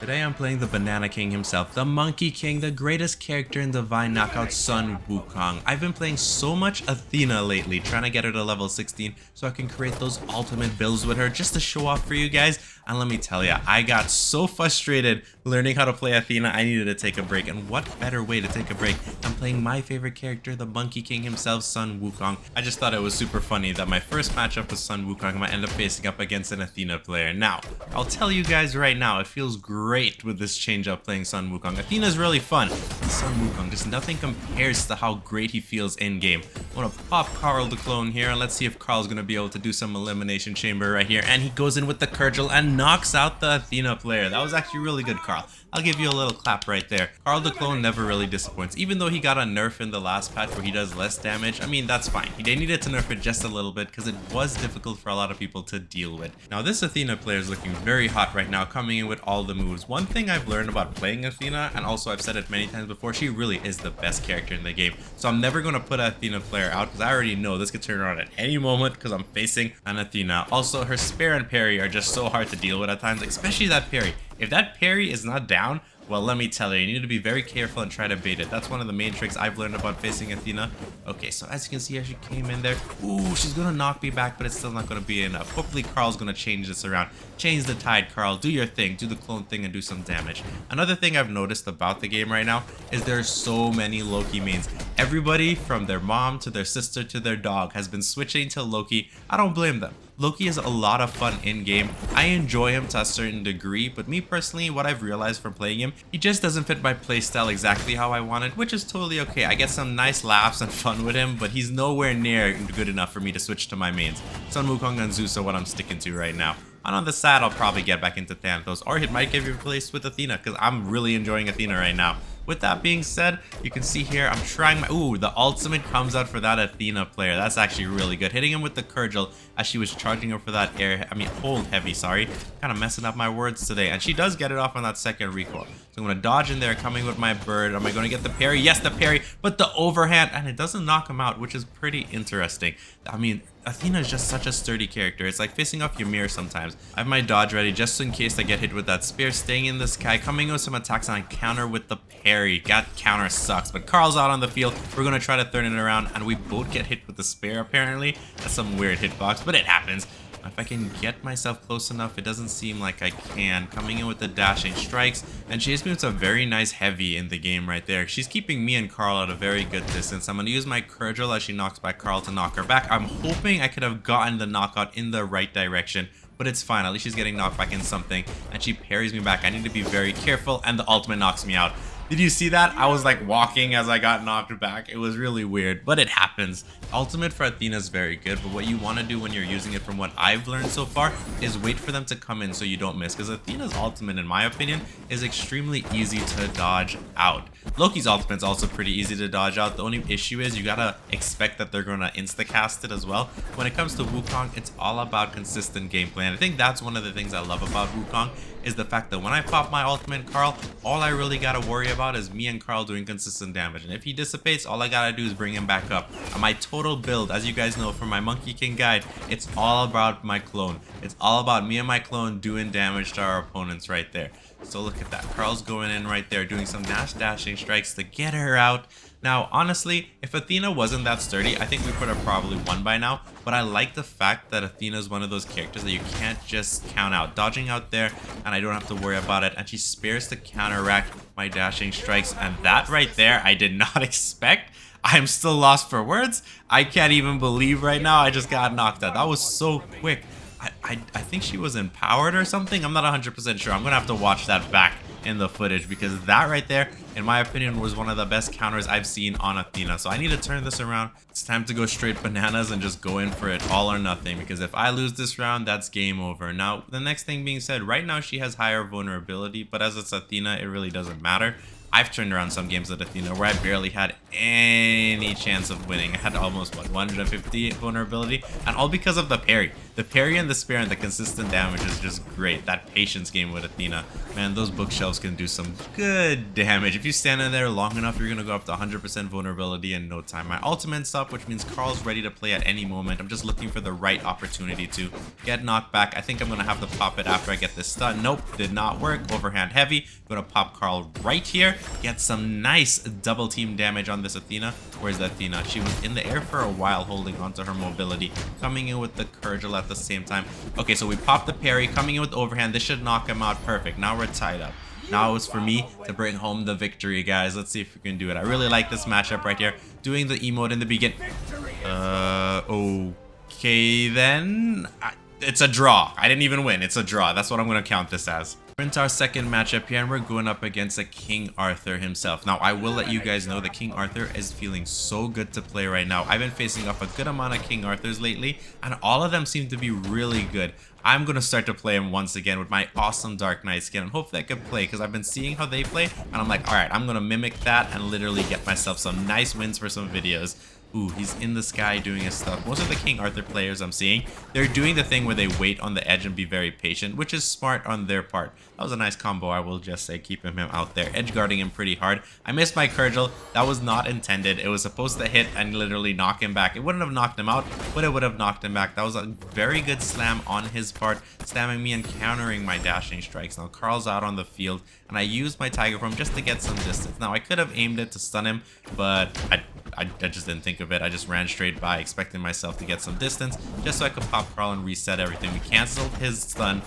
Today I'm playing the Banana King himself, the Monkey King, the greatest character in Divine Knockout, Sun Wukong. I've been playing so much Athena lately, trying to get her to level 16 so I can create those ultimate builds with her just to show off for you guys. And let me tell ya, I got so frustrated learning how to play Athena, I needed to take a break. And what better way to take a break than playing my favorite character, the Monkey King himself, Sun Wukong. I just thought it was super funny that my first matchup with Sun Wukong might end up facing up against an Athena player. Now, I'll tell you guys right now, it feels great with this change up playing Sun Wukong. Athena's really fun. Sun Wukong, just nothing compares to how great he feels in game. I'm gonna pop Carl the clone here, and let's see if Carl's gonna be able to do some elimination chamber right here. And he goes in with the Kurgel and knocks out the Athena player. That was actually really good, Carl. I'll give you a little clap right there. Carl the clone never really disappoints. Even though he got a nerf in the last patch where he does less damage, I mean, that's fine. They needed to nerf it just a little bit because it was difficult for a lot of people to deal with. Now, this Athena player is looking very hot right now, coming in with all the moves. One thing I've learned about playing Athena, and also I've said it many times before, she really is the best character in the game. So I'm never going to put an Athena player out because I already know this could turn around at any moment because I'm facing an Athena. Also, her spare and parry are just so hard to deal with at times, especially that parry. If that parry is not down, well, let me tell you, you need to be very careful and try to bait it. That's one of the main tricks I've learned about facing Athena. Okay, so as you can see, as she came in there, ooh, she's gonna knock me back, but it's still not gonna be enough. Hopefully, Carl's gonna change this around. Change the tide, Carl. Do your thing. Do the clone thing and do some damage. Another thing I've noticed about the game right now is there's so many Loki mains. Everybody from their mom to their sister to their dog has been switching to Loki. I don't blame them. Loki is a lot of fun in-game. I enjoy him to a certain degree, but me personally, what I've realized from playing him, he just doesn't fit my playstyle exactly how I wanted, which is totally okay. I get some nice laughs and fun with him, but he's nowhere near good enough for me to switch to my mains. Sun Wukong and Zeus are what I'm sticking to right now. And on the side, I'll probably get back into Thanatos, or it might get replaced with Athena, because I'm really enjoying Athena right now. With that being said, you can see here, I'm trying my... Ooh, the ultimate comes out for that Athena player. That's actually really good. Hitting him with the Kurgel as she was charging her for that hold heavy, sorry. Kind of messing up my words today. And she does get it off on that second recoil. So I'm going to dodge in there, coming with my bird. Am I going to get the parry? Yes, the parry, but the overhand, and it doesn't knock him out, which is pretty interesting. I mean, Athena is just such a sturdy character. It's like facing off Ymir sometimes. I have my dodge ready just in case I get hit with that spear. Staying in the sky, coming with some attacks, and I counter with the parry. That counter sucks, but Carl's out on the field. We're going to try to turn it around, and we both get hit with the spear apparently. That's some weird hitbox, but it happens. If I can get myself close enough, it doesn't seem like I can. Coming in with the dashing strikes, and she hits me with a very nice heavy in the game right there. She's keeping me and Carl at a very good distance. I'm going to use my Kurgel as she knocks back Carl to knock her back. I'm hoping I could have gotten the knockout in the right direction, but it's fine. At least she's getting knocked back in something, and she parries me back. I need to be very careful, and the ultimate knocks me out. Did you see that? I was like walking as I got knocked back. It was really weird, but it happens. Ultimate for Athena is very good, but what you want to do when you're using it, from what I've learned so far, is wait for them to come in so you don't miss. Because Athena's ultimate, in my opinion, is extremely easy to dodge out. Loki's ultimate is also pretty easy to dodge out. The only issue is you gotta expect that they're gonna insta-cast it as well. When it comes to Wukong, it's all about consistent gameplay. And I think that's one of the things I love about Wukong, is the fact that when I pop my ultimate Carl, all I really gotta worry about is me and Carl doing consistent damage. And if he dissipates, all I gotta do is bring him back up. And my total build, as you guys know from my Monkey King guide, it's all about my clone. It's all about me and my clone doing damage to our opponents right there. So look at that. Carl's going in right there, doing some dashing strikes to get her out. Now, honestly, if Athena wasn't that sturdy, I think we could have probably won by now. But I like the fact that Athena is one of those characters that you can't just count out. Dodging out there, and I don't have to worry about it. And she spares to counteract my dashing strikes. And that right there, I did not expect. I'm still lost for words. I can't even believe right now I just got knocked out. That was so quick. I think she was empowered or something. I'm not 100% sure. I'm going to have to watch that back in the footage, because that right there, in my opinion, was one of the best counters I've seen on Athena. So I need to turn this around. It's time to go straight bananas and just go in for it all or nothing, because if I lose this round, that's game over. Now, the next thing being said, right now she has higher vulnerability, but as it's Athena, it really doesn't matter. I've turned around some games with Athena where I barely had any chance of winning. I had almost, what, 150 vulnerability? And all because of the parry. The parry and the spear and the consistent damage is just great. That patience game with Athena. Man, those bookshelves can do some good damage. If you stand in there long enough, you're going to go up to 100% vulnerability in no time. My ultimate's up, which means Carl's ready to play at any moment. I'm just looking for the right opportunity to get knocked back. I think I'm going to have to pop it after I get this stun. Nope, did not work. Overhand heavy. Going to pop Carl right here. Get some nice double team damage on this Athena. Where's the Athena? She was in the air for a while holding onto her mobility. Coming in with the Kurgel at the same time. Okay, so we popped the parry. Coming in with overhand. This should knock him out. Perfect. Now we're tied up. Now it's for me to bring home the victory, guys. Let's see if we can do it. I really like this matchup right here. Doing the emote in the beginning. Okay then. It's a draw. I didn't even win. It's a draw. That's what I'm going to count this as. We're into our second matchup here, and we're going up against a King Arthur himself. Now, I will let you guys know that King Arthur is feeling so good to play right now. I've been facing off a good amount of King Arthurs lately, and all of them seem to be really good. I'm going to start to play him once again with my awesome Dark Knight skin, and hopefully I can play, because I've been seeing how they play, and I'm like, alright, I'm going to mimic that and literally get myself some nice wins for some videos. Ooh, he's in the sky doing his stuff. Most of the King Arthur players I'm seeing, they're doing the thing where they wait on the edge and be very patient, which is smart on their part. That was a nice combo, I will just say, keeping him out there, edge guarding him pretty hard. I missed my Kurgel. That was not intended. It was supposed to hit and literally knock him back. It wouldn't have knocked him out, but it would have knocked him back. That was a very good slam on his part, slamming me and countering my dashing strikes. Now Carl's out on the field, and I used my Tiger Form just to get some distance. Now I could have aimed it to stun him, but I just didn't think of it. I just ran straight by, expecting myself to get some distance, just so I could pop Carl and reset everything. We canceled his stun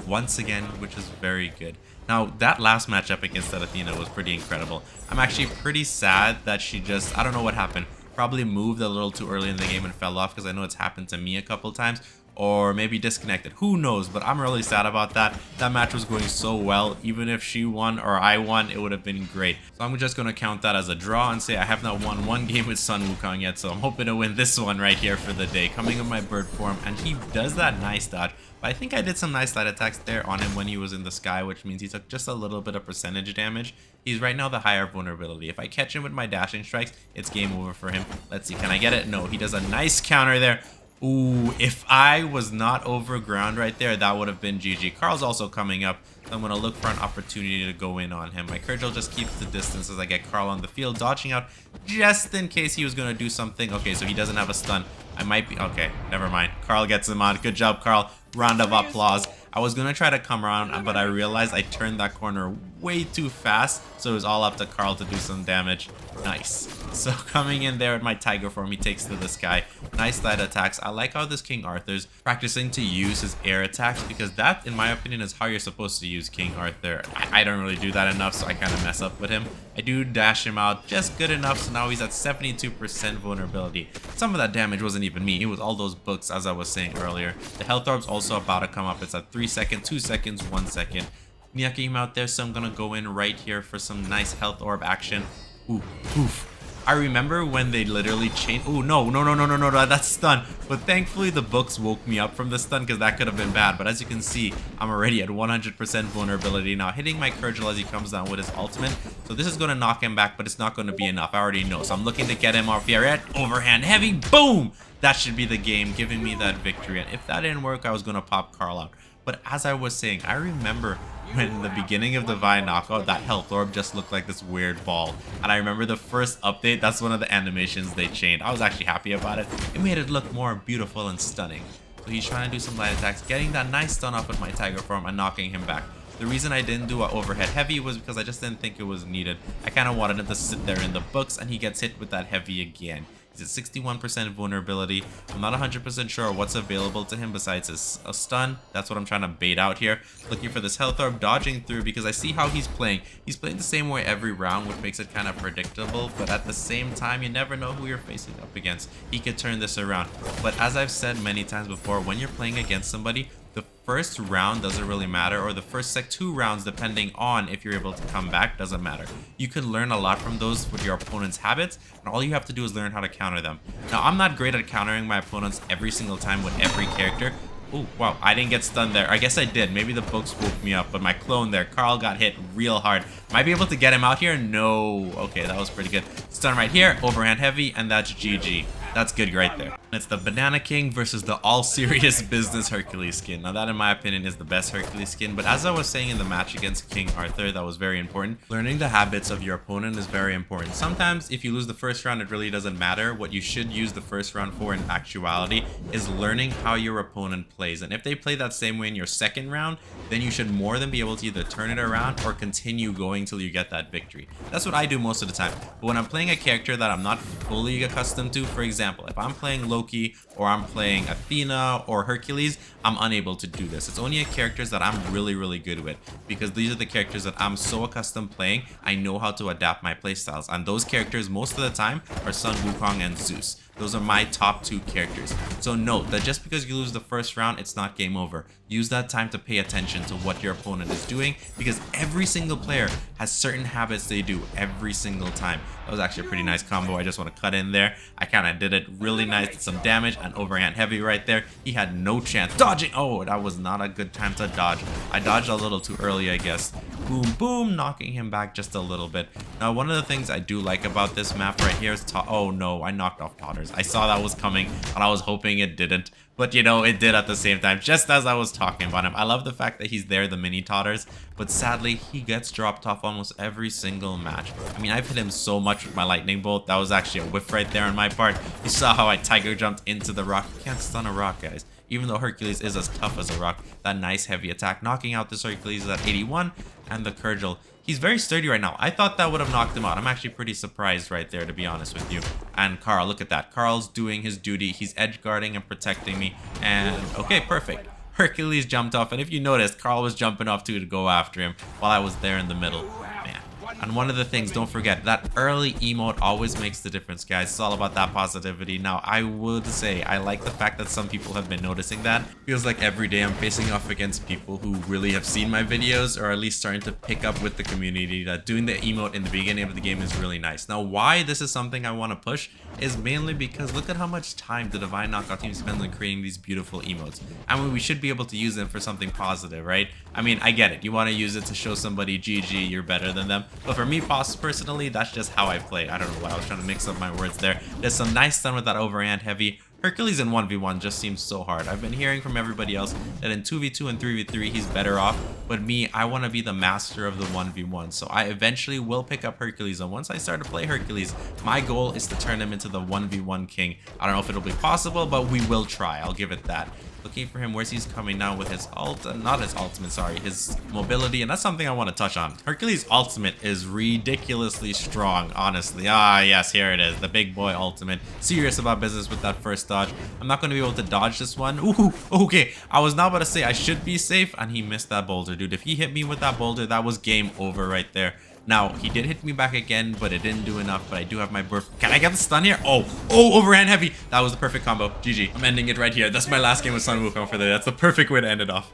once again, which is very good. Now, that last matchup against that Athena was pretty incredible. I'm actually pretty sad that she just, I don't know what happened, probably moved a little too early in the game and fell off, because I know it's happened to me a couple times. Or maybe disconnected, who knows, but I'm really sad about that. That match was going so well. Even if she won or I won, it would have been great. So I'm just going to count that as a draw and say I have not won one game with Sun Wukong yet, so I'm hoping to win this one right here for the day. Coming with my bird form, and he does that nice dodge. But I think I did some nice light attacks there on him when he was in the sky, which means he took just a little bit of percentage damage. He's right now the higher vulnerability. If I catch him with my dashing strikes, it's game over for him. Let's see, can I get it? No, he does a nice counter there. Ooh, if I was not over ground right there, that would have been GG. Carl's also coming up, so I'm going to look for an opportunity to go in on him. My Kurgel just keeps the distance as I get Carl on the field, dodging out just in case he was going to do something. Okay, so he doesn't have a stun. I might be... Okay, never mind. Carl gets him on. Good job, Carl. Round of applause. I was going to try to come around, but I realized I turned that corner way too fast, so it was all up to Carl to do some damage. Nice. So coming in there with my Tiger Form, he takes to the sky. Nice light attacks. I like how this King Arthur's practicing to use his air attacks, because that, in my opinion, is how you're supposed to use King Arthur. I don't really do that enough, so I kind of mess up with him. I do dash him out just good enough, so now he's at 72% vulnerability. Some of that damage wasn't even me. It was all those books, as I was saying earlier. The health orb's also about to come up. It's at 3 seconds, 2 seconds, 1 second. Knocking him out there, so I'm gonna go in right here for some nice health orb action. Ooh, oof. I remember when they literally changed. Oh, no, that's stun. But thankfully, the books woke me up from the stun, because that could have been bad. But as you can see, I'm already at 100% vulnerability now, hitting my Kurgel as he comes down with his ultimate. So this is going to knock him back, but it's not going to be enough. I already know. So I'm looking to get him off here at overhand heavy. Boom! That should be the game, giving me that victory. And if that didn't work, I was going to pop Carl out. But as I was saying, I remember when in the beginning of Divine Knockout, that health orb just looked like this weird ball. And I remember the first update, that's one of the animations they changed. I was actually happy about it. It made it look more beautiful and stunning. So he's trying to do some light attacks, getting that nice stun off with my Tiger Form and knocking him back. The reason I didn't do an overhead heavy was because I just didn't think it was needed. I kind of wanted him to sit there in the books, and he gets hit with that heavy again. He's at 61% vulnerability. I'm not 100% sure what's available to him besides a stun. That's what I'm trying to bait out here. Looking for this health orb, dodging through, because I see how he's playing. He's playing the same way every round, which makes it kind of predictable. But at the same time, you never know who you're facing up against. He could turn this around. But as I've said many times before, when you're playing against somebody, the first round doesn't really matter, or the first 2 rounds, depending on if you're able to come back, doesn't matter. You can learn a lot from those with your opponent's habits, and all you have to do is learn how to counter them. Now, I'm not great at countering my opponents every single time with every character, Oh, wow, I didn't get stunned there. I guess I did. Maybe the books woke me up, but my clone there, Carl, got hit real hard. Might be able to get him out here? No. Okay, that was pretty good. Stun right here, overhand heavy, and that's GG. That's good right there. It's the Banana King versus the all serious business Hercules skin. Now that in my opinion is the best Hercules skin, but as I was saying in the match against King Arthur, that was very important. Learning the habits of your opponent is very important. Sometimes if you lose the first round, it really doesn't matter. What you should use the first round for in actuality is learning how your opponent plays. And if they play that same way in your second round, then you should more than be able to either turn it around or continue going till you get that victory. That's what I do most of the time. But when I'm playing a character that I'm not fully accustomed to, for example, if I'm playing Loki or I'm playing Athena or Hercules, I'm unable to do this. It's only characters that I'm really good with, because these are the characters that I'm so accustomed playing. I know how to adapt my playstyles, and those characters most of the time are Sun Wukong and Zeus. Those are my top 2 characters. So note that just because you lose the first round, it's not game over. Use that time to pay attention to what your opponent is doing, because every single player has certain habits they do every single time. That was actually a pretty nice combo. I just want to cut in there. I kind of did it really nice, did some damage, and overhand heavy right there. He had no chance. Dodging! Oh, that was not a good time to dodge. I dodged a little too early, I guess. Boom, boom, knocking him back just a little bit. Now, one of the things I do like about this map right here is oh no, I knocked off Totters. I saw that was coming, and I was hoping it didn't. But, you know, it did at the same time, just as I was talking about him. I love the fact that he's there, the mini Totters, but sadly, he gets dropped off almost every single match. I mean, I've hit him so much with my lightning bolt. That was actually a whiff right there on my part. You saw how I tiger jumped into the rock. You can't stun a rock, guys. Even though Hercules is as tough as a rock, that nice heavy attack, knocking out this Hercules at 81, and the Kurgel. He's very sturdy right now. I thought that would have knocked him out. I'm actually pretty surprised right there, to be honest with you. And Carl, look at that. Carl's doing his duty. He's edge guarding and protecting me. And okay, perfect. Hercules jumped off. And if you noticed, Carl was jumping off too to go after him while I was there in the middle. Man. And one of the things, don't forget, that early emote always makes the difference, guys. It's all about that positivity. Now, I would say I like the fact that some people have been noticing that. Feels like every day I'm facing off against people who really have seen my videos, or at least starting to pick up with the community that doing the emote in the beginning of the game is really nice. Now, why this is something I want to push is mainly because look at how much time the Divine Knockout team spends on creating these beautiful emotes. I mean, we should be able to use them for something positive, right? I mean, I get it. You want to use it to show somebody, GG, you're better than them. But for me, personally, that's just how I play. I don't know why I was trying to mix up my words there. There's some nice stun with that overhand heavy. Hercules in 1v1 just seems so hard. I've been hearing from everybody else that in 2v2 and 3v3 he's better off, but me, I want to be the master of the 1v1, so I eventually will pick up Hercules, and once I start to play Hercules, my goal is to turn him into the 1v1 king. I don't know if it'll be possible, but we will try. I'll give it that. Looking for him, where's he's coming now with his not his ultimate, sorry, his mobility, and that's something I want to touch on. Hercules' ultimate is ridiculously strong, honestly. Ah, yes, here it is, the big boy ultimate. Serious about business with that first dodge. I'm not going to be able to dodge this one. Ooh, okay, I was now about to say I should be safe, and he missed that boulder, dude. If he hit me with that boulder, that was game over right there. Now, he did hit me back again, but it didn't do enough, but I do have my burst. Can I get the stun here? Oh, overhand heavy. That was the perfect combo. GG. I'm ending it right here. That's my last game with Sun Wukong for the day. That's the perfect way to end it off.